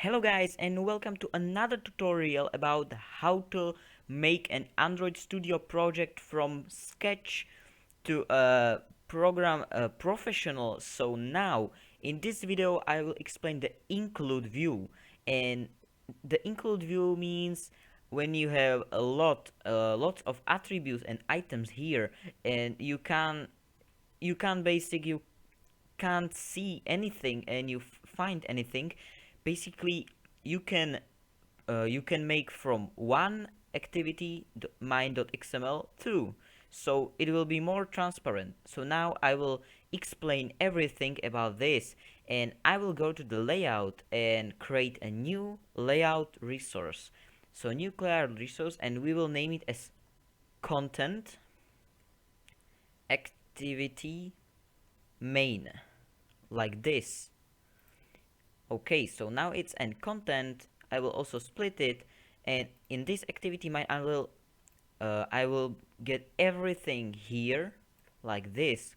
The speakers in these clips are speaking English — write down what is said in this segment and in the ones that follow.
Hello guys and welcome to another tutorial about how to make an Android Studio project from sketch to a program professional. So now in this video I will explain the include view, and the include view means when you have a lots of attributes and items here, and you can't see anything and find anything. Basically, you can make from one activity mine.xml two, so it will be more transparent. So now I will explain everything about this, and I will go to the layout and create a new layout resource. So new layout resource, and we will name it as content activity main, like this. Okay, so now it's and content. I will also split it, and in this activity mine I will get everything here like this.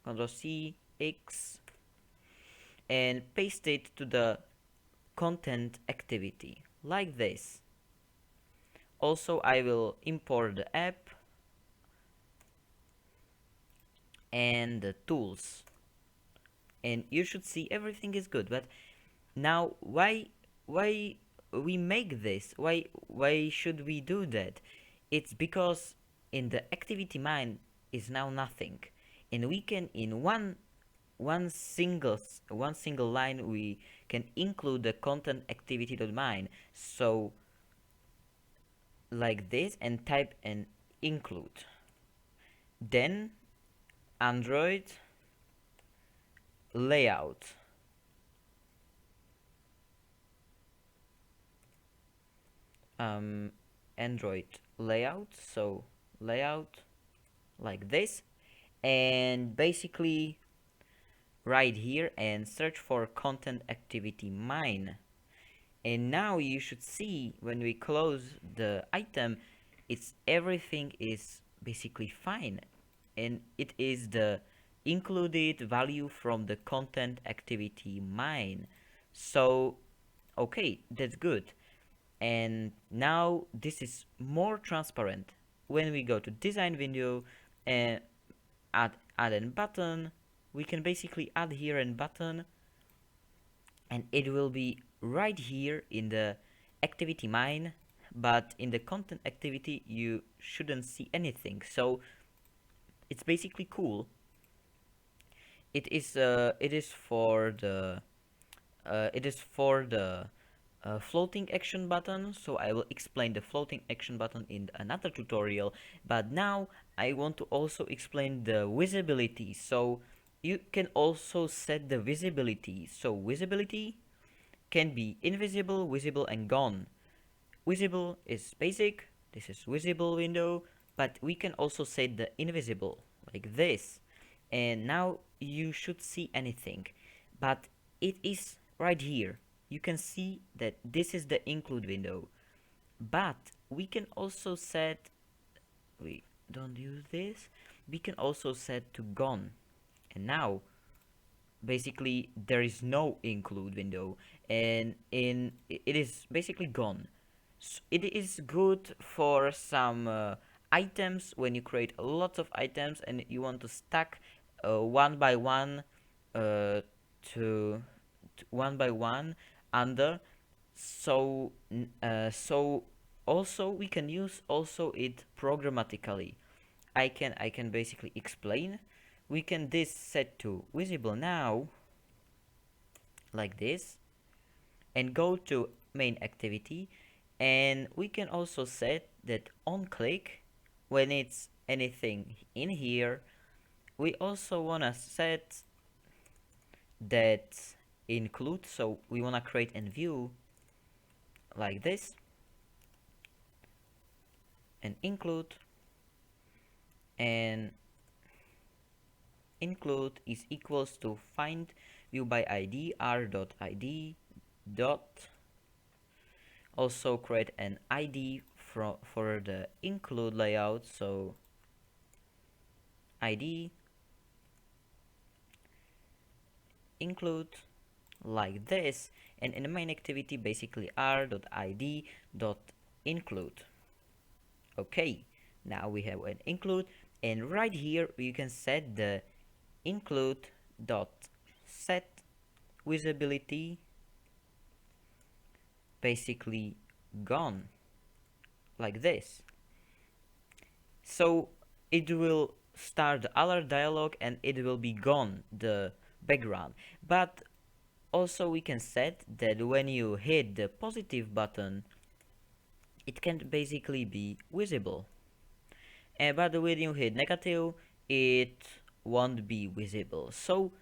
Ctrl C X and paste it to the content activity like this. Also, I will import the app and the tools, and you should see everything is good. But now why we make this? Why should we do that? It's because in the activity mine is now nothing, and we can in one single line we can include the content activity.mine. So like this, and type and include, then Android layout, um, Android layout, so layout like this, and basically right here and search for content activity mine. And now you should see when we close the item, it's everything is basically fine, and it is the included value from the content activity mine. So okay, that's good. And now this is more transparent. When we go to design window and add a button, we can basically add here a button, and it will be right here in the activity mine, but in the content activity you shouldn't see anything. So it's basically cool. It is for the floating action button, so I will explain the floating action button in another tutorial. But now I want to also explain the visibility. So you can also set the visibility. So visibility can be invisible, visible, and gone. Visible is basic, this is visible window, but we can also set the invisible like this, and now you should see anything, but it is right here. You can see that this is the include window, but we can also set, we don't use this, we can also set to gone, and now basically there is no include window, and it is basically gone. It is good for some items when you create a lot of items and you want to stack one by one, uh, to one by one under. So so also we can use also it programmatically. I can basically explain. We can this set to visible now like this, and go to main activity, and we can also set that on click when it's anything in here. We also want to set that include, so we want to create a view like this, and include is equals to find view by id r.id dot, also create an id for the include layout, so id include like this, and in the main activity basically r.id.include. Okay, now we have an include, and right here you can set the include dot set visibility basically gone, like this. So it will start the alert dialog and it will be gone, the background. But also we can set that when you hit the positive button, it can basically be visible. But when you hit negative, it won't be visible. So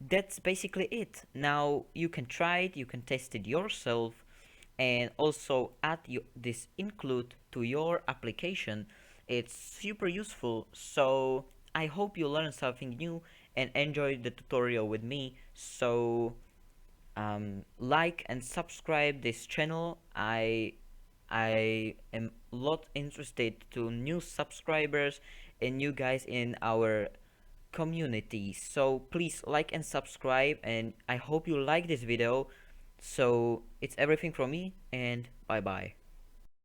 that's basically it. Now you can try it, you can test it yourself, and also add this include to your application. It's super useful, so I hope you learned something new and enjoyed the tutorial with me. So like and subscribe this channel. I am a lot interested to new subscribers and new guys in our community, so please like and subscribe, and I hope you like this video. So it's everything from me, and bye bye.